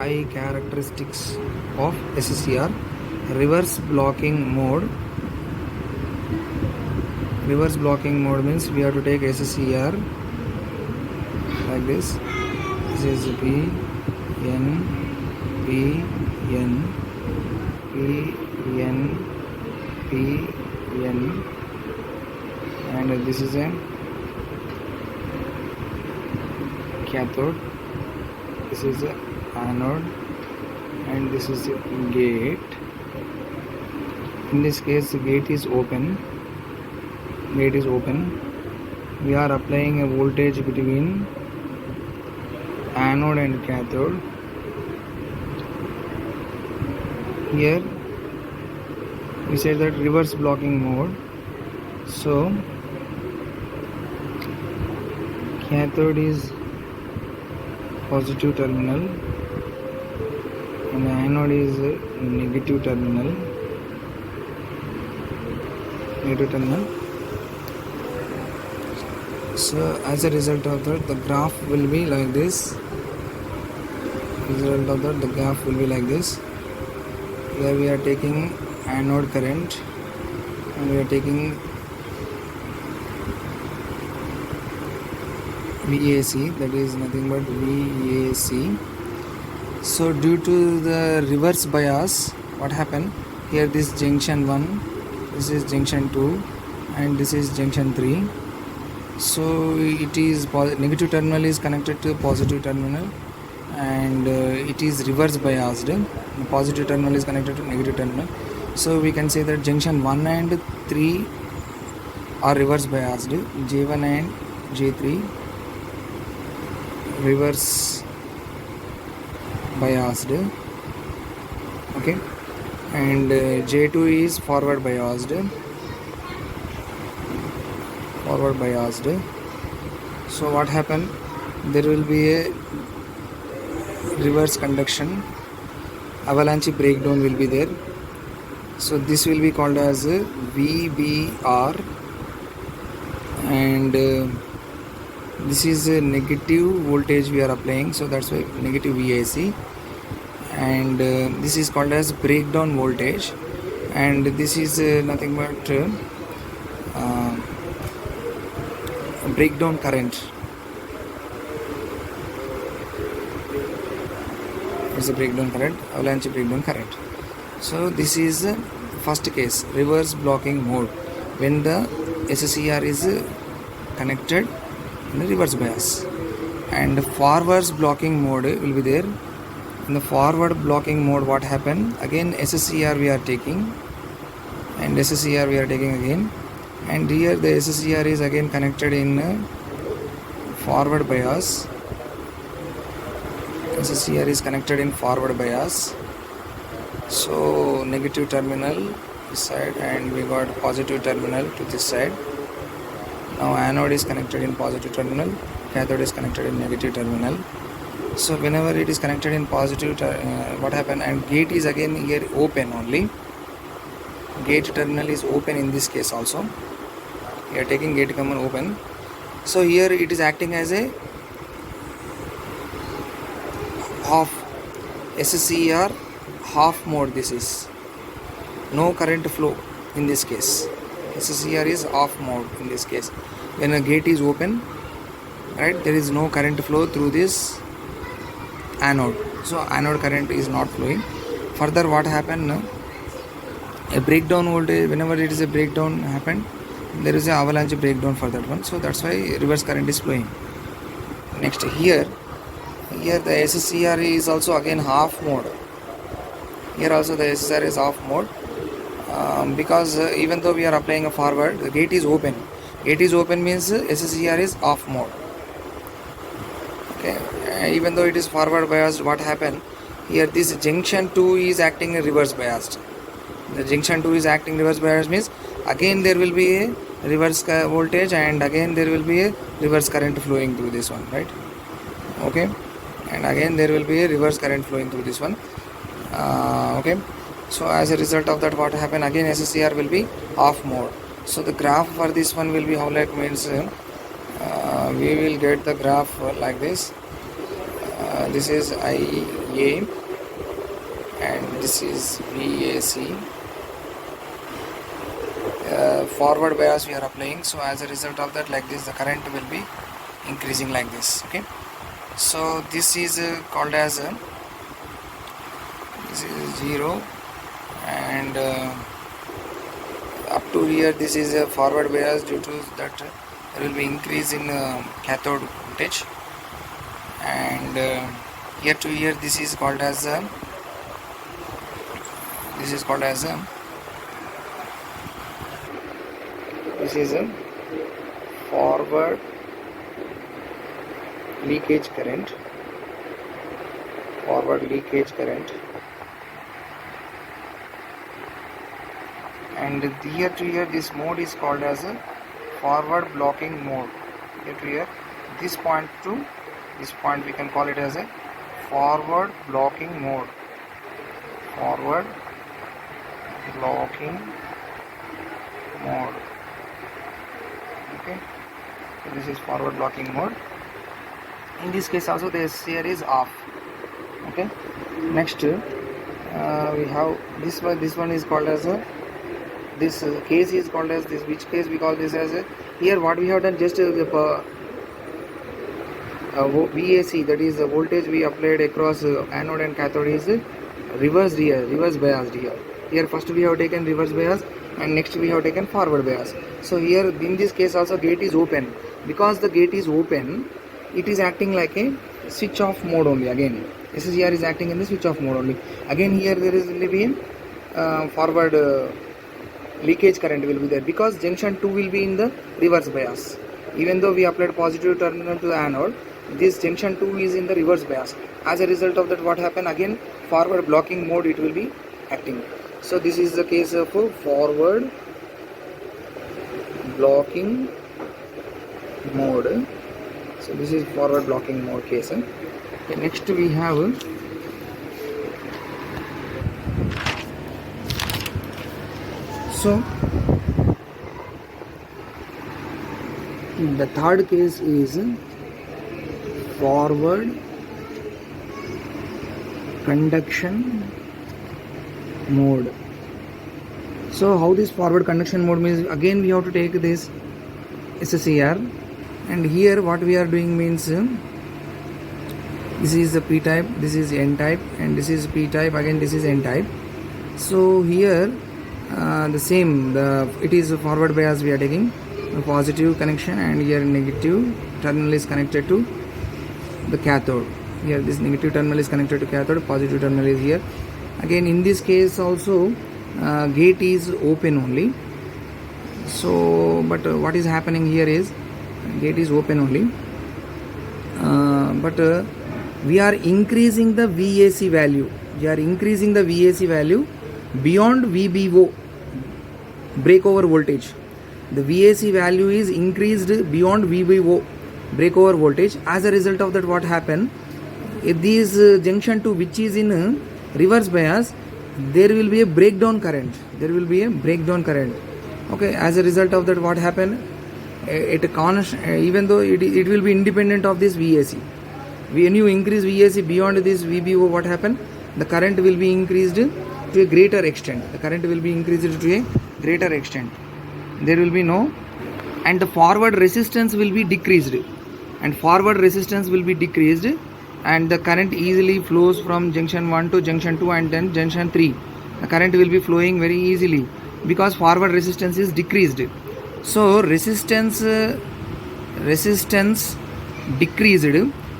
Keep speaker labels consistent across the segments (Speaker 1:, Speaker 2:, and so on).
Speaker 1: High characteristics of SCR. Reverse blocking mode. Reverse blocking mode means we have to take SCR like this. This is P N P N P N P N, and this is a cathode. This is a anode, and this is a gate. In this case, the gate is open. We are applying a voltage between anode and cathode. Here we said that reverse blocking mode. So cathode is positive terminal and anode is negative terminal. So as a result of that, the graph will be like this. Here we are taking anode current and we are taking VAC, that is nothing but VAC. So due to the reverse bias, what happened here, this junction 1, this is junction 2, and this is junction 3. So it is negative terminal is connected to positive terminal, and it is reverse biased. The positive terminal is connected to negative terminal. So we can say that junction 1 and 3 are reverse biased. J1 and J3 reverse biased, okay, and J2 is forward biased. So what happened, there will be a reverse conduction, avalanche breakdown will be there. So this will be called as VBR, and this is a negative voltage we are applying, so that's why negative VAC, and this is called as breakdown voltage, and this is nothing but breakdown current. It's a breakdown current, avalanche breakdown current. So this is the first case, reverse blocking mode, when the SCR is connected in the reverse bias. And forward blocking mode will be there. In the forward blocking mode, what happened, again SCR we are taking, and SCR we are taking again, and here the SCR is again connected in forward bias. SCR is connected in forward bias. So negative terminal this side, and we got positive terminal to this side. Now anode is connected in positive terminal, cathode is connected in negative terminal. So whenever it is connected in positive, what happened, and gate is again here open only. Gate terminal is open in this case also. We are taking gate common open. So here it is acting as a half SCR half mode. This is no current flow in this case. SCR is off mode in this case. When a gate is open, right, there is no current flow through this anode. So anode current is not flowing. Further, what happened, a breakdown voltage, whenever it is a breakdown happened, there is a avalanche breakdown for that one. So that's why reverse current is flowing. Next, here the SCR is also again half mode. Here also the SCR is off mode, because even though we are applying a forward, the gate is open. Gate is open means SCR is off mode. Okay, even though it is forward biased, what happened here, this junction 2 is acting reverse biased. The junction 2 is acting reverse biased means again there will be a reverse voltage, and again there will be a reverse current flowing through this one, right? Okay, and again there will be a reverse current flowing through this one. Okay, so as a result of that, what happen, again SCR will be off mode. So the graph for this one will be how, like, means we will get the graph like this. This is I VA and this is VAC. Forward bias we are applying, so as a result of that, like this, the current will be increasing like this. Okay, so this is called as this is 0, and up to here this is a forward bias. Due to that there will be increase in cathode voltage, and here to here this is called as this is a forward leakage current, and here to here this mode is called as a forward blocking mode. Here to here, this point to this point, we can call it as a forward blocking mode. Okay, so this is forward blocking mode. In this case also the SCR is off. Okay, next we have this one is called as a, this case is called as this, which case we call this as a, here what we have done, just VAC, that is the voltage we applied across anode and cathode, is reverse biased here. Here first we have taken reverse bias and next we have taken forward bias. So here in this case also gate is open. Because the gate is open, it is acting like a switch off mode only. Again SCR is acting in the switch off mode only. Again here there is will be forward leakage current will be there, because junction 2 will be in the reverse bias. Even though we applied positive terminal to the anode, this junction 2 is in the reverse bias. As a result of that, what happen, again forward blocking mode it will be acting. So this is the case of forward blocking mode. So this is forward blocking mode case. Okay, next we have so the third case is forward conduction mode. So how this forward conduction mode means, again we have to take this SCR, and here what we are doing means this is the P type, this is N type, and this is P type, again this is N type. So here the same, it is a forward bias we are taking, a positive connection, and here negative terminal is connected to the cathode. Here this negative terminal is connected to cathode, positive terminal is here. Again in this case also gate is open only. So but what is happening here is gate is open only, but we are increasing the VAC value. Beyond VBO, breakover voltage. The VAC value is increased beyond VBO, breakover voltage. As a result of that, what happen, if this junction 2 which is in reverse bias, there will be a breakdown current. Okay, as a result of that, what happen, even though it will be independent of this VAC. When you increase VAC beyond this VBO, what happen, the current will be increased to a greater extent. There will be no, and the forward resistance will be decreased, and the current easily flows from junction 1 to junction 2 and then junction 3. The current will be flowing very easily because forward resistance is decreased. So resistance decreased.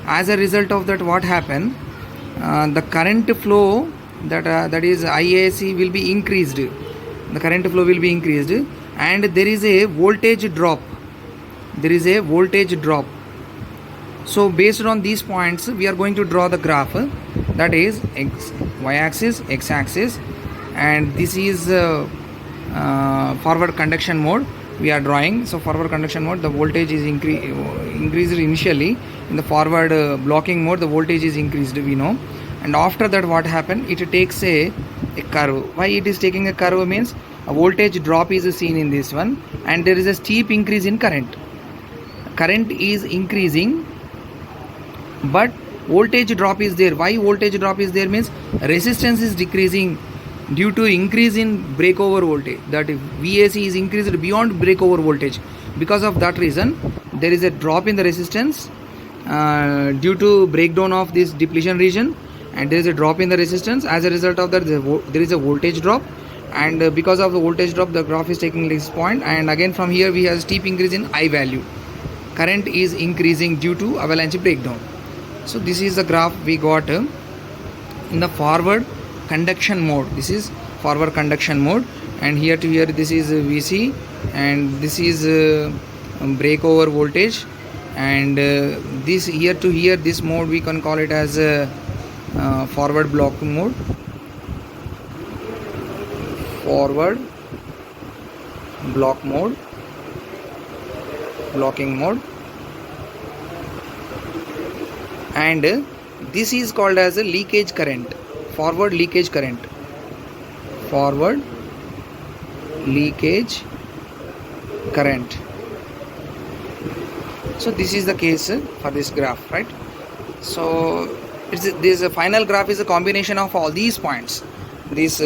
Speaker 1: As a result of that, what happen, the current flow, that is IAC, will be increased. And there is a voltage drop. So based on these points, we are going to draw the graph, that is y-axis, x-axis, and this is forward conduction mode we are drawing. So forward conduction mode, the voltage is increased initially. In the forward blocking mode, the voltage is increased, we know. And after that, what happened, it takes a curve. Why it is taking a curve means a voltage drop is seen in this one, and there is a steep increase in current. Current is increasing, but voltage drop is there. Why voltage drop is there means resistance is decreasing due to increase in breakover voltage. That VAC is increased beyond breakover voltage. Because of that reason, there is a drop in the resistance due to breakdown of this depletion region, and there is a drop in the resistance. As a result of that, there is a voltage drop, and because of the voltage drop, the graph is taking this point, and again from here we have steep increase in I value. Current is increasing due to avalanche breakdown. So this is the graph we got in the forward conduction mode. This is forward conduction mode, and here to here this is VC, and this is breakover voltage, and this here to here this mode we can call it as forward blocking mode. Forward block mode, blocking mode, and this is called as a leakage current. Forward leakage current. Forward leakage current. So this is the case for this graph, right? So this final graph is a combination of all these points. This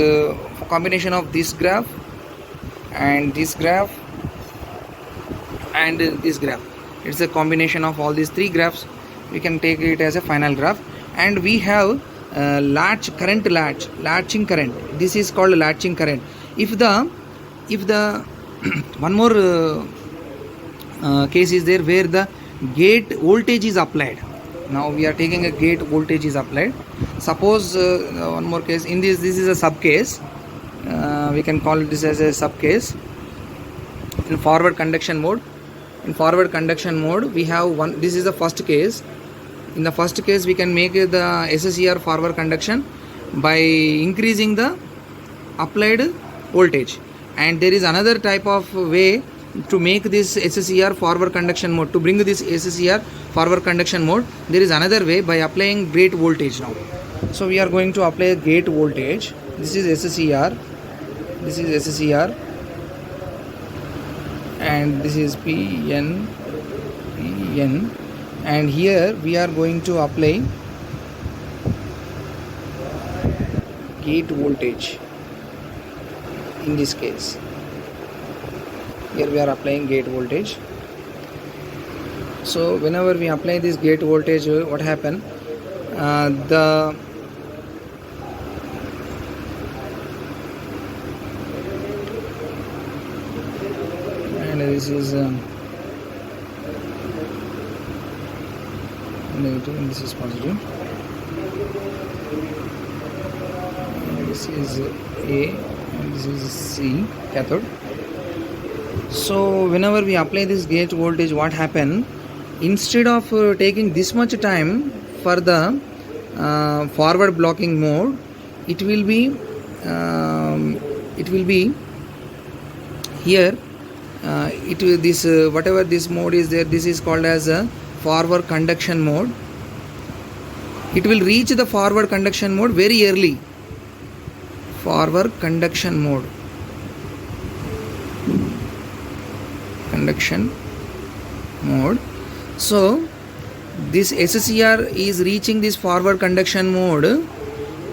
Speaker 1: combination of this graph and this graph and this graph. It's a combination of all these three graphs. We can take it as a final graph, and we have latching current. This is called latching current. If the one more case is there where the gate voltage is applied. Now we are taking a gate voltage is applied. Suppose one more case. In this is a sub case. We can call this as a sub case. In forward conduction mode. In forward conduction mode, we have one. This is the first case. In the first case, we can make the SSER forward conduction by increasing the applied voltage. And there is another type of way to make this SSER forward conduction mode. To bring this SSER forward conduction mode, there is another way by applying gate voltage now. So we are going to apply gate voltage. This is SSER. This is SSER. And this is PN. And here we are going to apply gate voltage. In this case, here we are applying gate voltage. So whenever we apply this gate voltage, what happen? And this is negative, and this is positive. And this is A, and this is C, cathode. So whenever we apply this gate voltage, what happen? Instead of taking this much time for the forward blocking mode, it will be here. Whatever this mode is there, this is called as a forward conduction mode. It will reach the forward conduction mode very early. Forward conduction mode. Conduction mode. So this SSER is reaching this forward conduction mode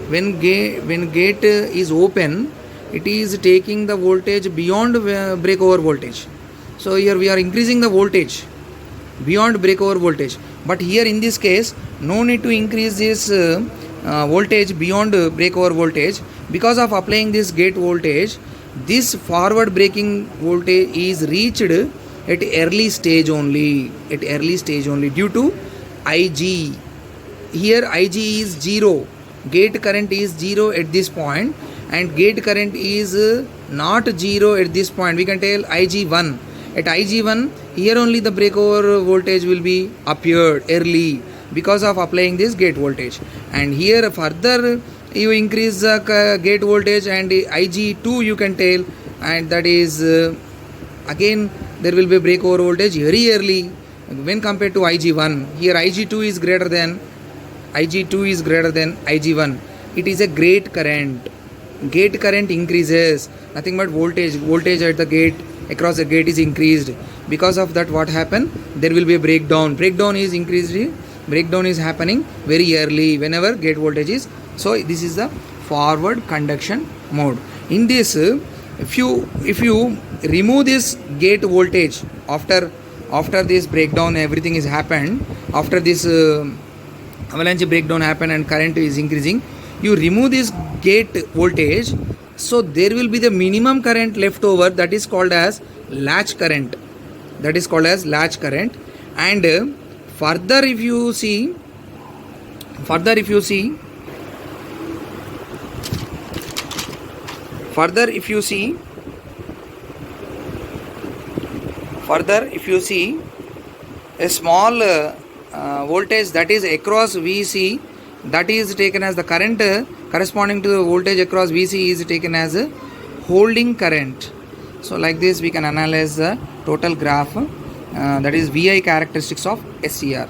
Speaker 1: when gate is open. It is taking the voltage beyond breakover voltage. So here we are increasing the voltage beyond breakover voltage. But here in this case, no need to increase this voltage beyond breakover voltage. Because of applying this gate voltage, this forward breaking voltage is reached at early stage only. Due to IG. Here IG is 0. Gate current is 0 at this point, and gate current is not 0 at this point. We can tell IG1. At IG1, here only the breakover voltage will be appeared early because of applying this gate voltage. And here further you increase the gate voltage, and IG2 you can tell, and that is again there will be breakover voltage very early when compared to IG1. Here IG2 is greater than IG1. It is a gate current. Gate current increases, nothing but voltage at the gate, across the gate is increased. Because of that, what happened? There will be a breakdown. Breakdown is increased breakdown is happening very early whenever gate voltage is. So this is the forward conduction mode. In this, if you remove this gate voltage after this breakdown, everything is happened, after this avalanche breakdown happened and current is increasing, you remove this gate voltage, so there will be the minimum current left over, that is called as latch current. And further if you see a small voltage that is across VC, that is taken as the current corresponding to the voltage across VC is taken as a holding current. So like this we can analyze the total graph, that is VI characteristics of SCR.